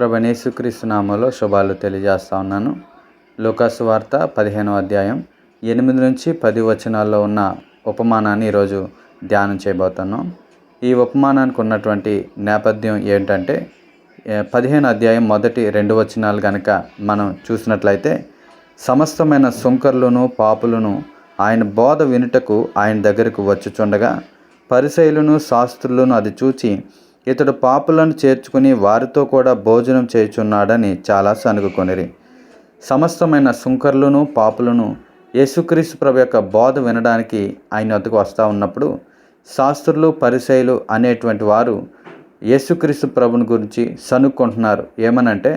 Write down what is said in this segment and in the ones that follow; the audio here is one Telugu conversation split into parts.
ప్రభువైన యేసుక్రీస్తు నామములో శుభాలు తెలియజేస్తా ఉన్నాను. లూకాసు వార్త 15వ అధ్యాయం 8 నుంచి 10 వచనాల్లో ఉన్న ఉపమానాన్ని ఈరోజు ధ్యానం చేయబోతున్నాం. ఈ ఉపమానానికి ఉన్నటువంటి నేపథ్యం ఏంటంటే 15వ అధ్యాయం మొదటి 2 వచనాలు కనుక మనం చూసినట్లయితే, సమస్తమైన సుంకర్లను పాపులను ఆయన బోధ వినుటకు ఆయన దగ్గరకు వచ్చుచుండగా, పరిసయ్యులను శాస్త్రులను అది చూచి, ఇతడు పాపులను చేర్చుకుని వారితో కూడా భోజనం చేయుచున్నాడని చాలా సనుగుకొనిరి. సమస్తమైన సుంకర్లను పాపులను యేసుక్రీస్తు ప్రభు యొక్క బోధ వినడానికి ఆయన వద్దకు వస్తూ ఉన్నప్పుడు, శాస్త్రులు పరిసయ్యులు అనేటువంటి వారు యేసుక్రీస్తు ప్రభుని గురించి సనుక్కుంటున్నారు. ఏమనంటే,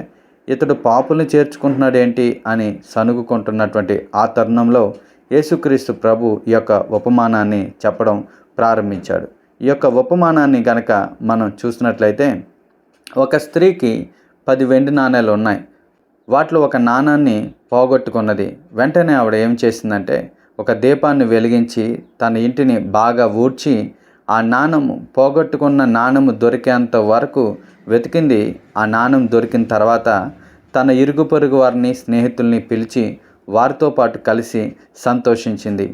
ఇతడు పాపులను చేర్చుకుంటున్నాడు ఏంటి అని సనుగుకుంటున్నటువంటి ఆ తరుణంలో యేసుక్రీస్తు ప్రభు ఈ యొక్క ఉపమానాన్ని చెప్పడం ప్రారంభించాడు. ఈ యొక్క ఉపమానాన్ని గనక మనం చూసినట్లయితే, ఒక స్త్రీకి 10 వెండి నాణేలు ఉన్నాయి. వాటిలో ఒక నాణాన్ని పోగొట్టుకున్నది. వెంటనే ఆవిడ ఏం చేసిందంటే, ఒక దీపాన్ని వెలిగించి తన ఇంటిని బాగా ఊడ్చి ఆ పోగొట్టుకున్న నాణెము దొరికేంత వరకు వెతికింది. ఆ నాణెం దొరికిన తర్వాత తన ఇరుగు పొరుగు వారిని, స్నేహితుల్ని పిలిచి వారితో పాటు కలిసి సంతోషించింది.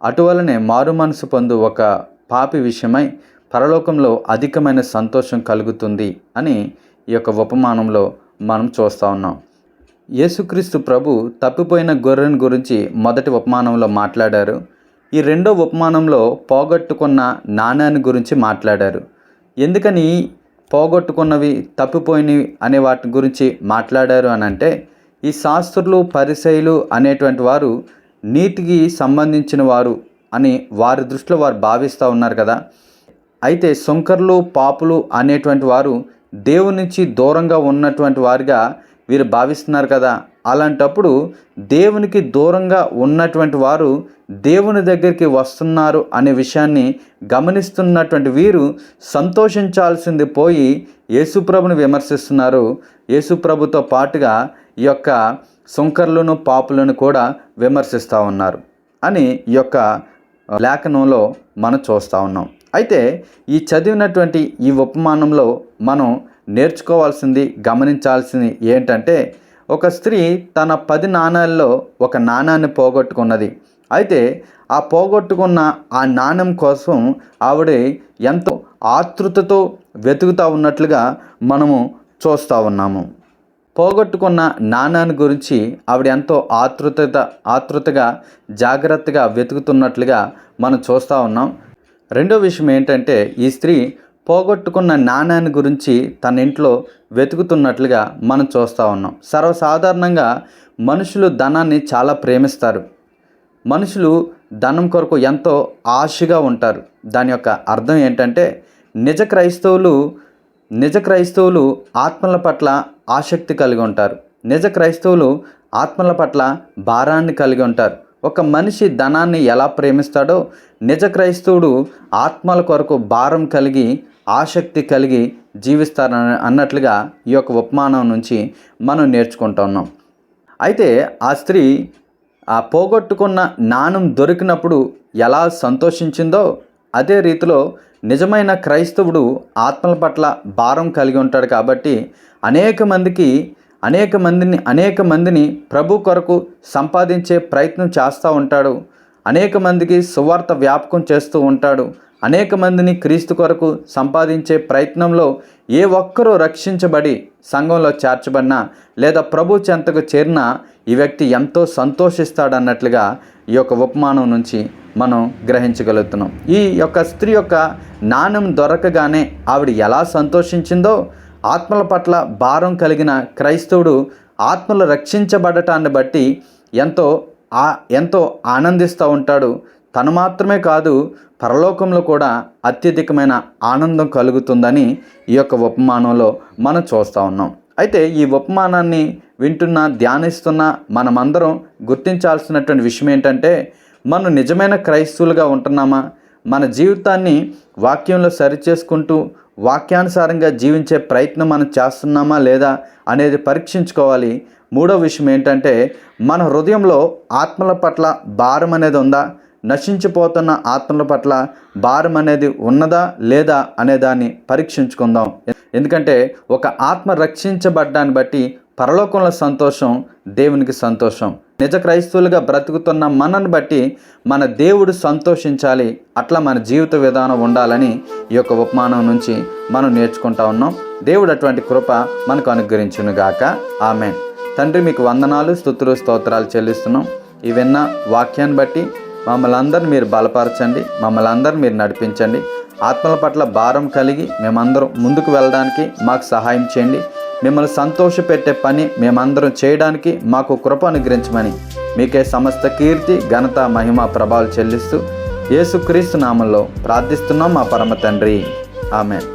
అటువలనే మారు మనసు పొందు ఒక పాపి విషయమై పరలోకంలో అధికమైన సంతోషం కలుగుతుంది అని ఈ యొక్క ఉపమానంలో మనం చూస్తూ ఉన్నాం. యేసుక్రీస్తు ప్రభు తప్పిపోయిన గొర్రెను గురించి మొదటి ఉపమానంలో మాట్లాడారు. ఈ రెండో ఉపమానంలో పోగొట్టుకున్న నాణ్యాన్ని గురించి మాట్లాడారు. ఎందుకని పోగొట్టుకున్నవి, తప్పిపోయినవి అనే వాటి గురించి మాట్లాడారు అని అంటే, ఈ శాస్త్రులు పరిసయ్యులు అనేటువంటి వారు నీతికి సంబంధించిన వారు అని వారి దృష్టిలో వారు భావిస్తూ ఉన్నారు కదా. అయితే సుంకర్లు పాపులు అనేటువంటి వారు దేవుని నుంచి దూరంగా ఉన్నటువంటి వారిగా వీరు భావిస్తున్నారు కదా. అలాంటప్పుడు దేవునికి దూరంగా ఉన్నటువంటి వారు దేవుని దగ్గరికి వస్తున్నారు అనే విషయాన్ని గమనిస్తున్నటువంటి వీరు సంతోషించాల్సింది పోయి యేసుప్రభుని విమర్శిస్తున్నారు. యేసుప్రభుతో పాటుగా ఈ యొక్క సుంకర్లను పాపులను కూడా విమర్శిస్తూ ఉన్నారు అని ఈ యొక్క లేఖనంలో మనం చూస్తూ ఉన్నాం. అయితే ఈ చదివినటువంటి ఈ ఉపమానంలో మనం నేర్చుకోవాల్సింది, గమనించాల్సింది ఏంటంటే, ఒక స్త్రీ తన 10 నాణాల్లో ఒక నాణాన్ని పోగొట్టుకున్నది. అయితే ఆ పోగొట్టుకున్న ఆ నాణెం కోసం ఆవిడ ఎంతో ఆతృతతో వెతుకుతూ ఉన్నట్లుగా మనము చూస్తూ ఉన్నాము. పోగొట్టుకున్న నాణాన్ని గురించి ఆవిడ ఎంతో ఆతృతగా జాగ్రత్తగా వెతుకుతున్నట్లుగా మనం చూస్తూ ఉన్నాం. రెండో విషయం ఏంటంటే, ఈ స్త్రీ పోగొట్టుకున్న నాణాన్ని గురించి తన ఇంట్లో వెతుకుతున్నట్లుగా మనం చూస్తూ ఉన్నాం. సర్వసాధారణంగా మనుషులు ధనాన్ని చాలా ప్రేమిస్తారు. మనుషులు ధనం కొరకు ఎంతో ఆశగా ఉంటారు. దాని యొక్క అర్థం ఏంటంటే, నిజ క్రైస్తవులు ఆత్మల పట్ల ఆసక్తి కలిగి ఉంటారు. నిజ క్రైస్తవులు ఆత్మల పట్ల భారాన్ని కలిగి ఉంటారు. ఒక మనిషి ధనాన్ని ఎలా ప్రేమిస్తాడో, నిజ క్రైస్తవుడు ఆత్మల కొరకు భారం కలిగి, ఆసక్తి కలిగి జీవిస్తారని అన్నట్లుగా ఈ యొక్క ఉపమానం నుంచి మనం నేర్చుకుంటున్నాం. అయితే ఆ స్త్రీ ఆ పోగొట్టుకున్న నాణెం దొరికినప్పుడు ఎలా సంతోషించిందో, అదే రీతిలో నిజమైన క్రైస్తవుడు ఆత్మల పట్ల భారం కలిగి ఉంటాడు. కాబట్టి అనేక మందిని ప్రభు కొరకు సంపాదించే ప్రయత్నం చేస్తూ ఉంటాడు. అనేక మందికి సువార్త వ్యాపకం చేస్తూ ఉంటాడు. అనేక మందిని క్రీస్తు కొరకు సంపాదించే ప్రయత్నంలో ఏ ఒక్కరూ రక్షించబడి సంఘంలో చేర్చబడినా లేదా ప్రభు చెంతకు చేరినా ఈ వ్యక్తి ఎంతో సంతోషిస్తాడన్నట్లుగా ఈ యొక్క ఉపమానం నుంచి మనం గ్రహించగలుగుతున్నాం. ఈ యొక్క స్త్రీ యొక్క నాణెం దొరకగానే ఆవిడ ఎలా సంతోషించిందో, ఆత్మల పట్ల భారం కలిగిన క్రైస్తవుడు ఆత్మలు రక్షించబడటాన్ని బట్టి ఎంతో ఆనందిస్తూ ఉంటాడు. తను మాత్రమే కాదు, పరలోకంలో కూడా అత్యధికమైన ఆనందం కలుగుతుందని ఈ యొక్క ఉపమానంలో మనం చూస్తూ ఉన్నాం. అయితే ఈ ఉపమానాన్ని వింటున్న, ధ్యానిస్తున్న మనమందరం గుర్తించాల్సినటువంటి విషయం ఏంటంటే, మనం నిజమైన క్రైస్తవులుగా ఉంటున్నామా? మన జీవితాన్ని వాక్యంలో సరిచేసుకుంటూ వాక్యానుసారంగా జీవించే ప్రయత్నం మనం చేస్తున్నామా లేదా అనేది పరీక్షించుకోవాలి. మూడో విషయం ఏంటంటే, మన హృదయంలో ఆత్మల పట్ల భారం అనేది ఉందా? నశించిపోతున్న ఆత్మల పట్ల భారం అనేది ఉన్నదా లేదా అనే దాన్ని పరీక్షించుకుందాం. ఎందుకంటే ఒక ఆత్మ రక్షించబడ్డాన్ని బట్టి పరలోకంలో సంతోషం, దేవునికి సంతోషం. నిజ క్రైస్తవులుగా బ్రతుకుతున్న మనని బట్టి మన దేవుడు సంతోషించాలి, అట్లా మన జీవిత విధానం ఉండాలని ఈ యొక్క ఉపమానం నుంచి మనం నేర్చుకుంటా ఉన్నాం. దేవుడు అటువంటి కృప మనకు అనుగ్రహించునుగాక. ఆమేన్. తండ్రి, మీకు వందనాలు, స్తుతులు, స్తోత్రాలు చెల్లిస్తున్నాం. ఈ విన్న వాక్యాన్ని బట్టి మమ్మల్ని అందరిని మీరు బలపరచండి, మమ్మల్ని అందరిని మీరు నడిపించండి. ఆత్మల పట్ల భారం కలిగి మేమందరం ముందుకు వెళ్ళడానికి మాకు సహాయం చేయండి. మిమ్మల్ని సంతోషపెట్టే పని మేమందరం చేయడానికి మాకు కృప అనుగ్రహించమని మీకే సమస్త కీర్తి, ఘనత, మహిమ, ప్రభావాలు చెల్లిస్తూ యేసుక్రీస్తు నామంలో ప్రార్థిస్తున్నాం మా పరమ తండ్రి. ఆమేన్.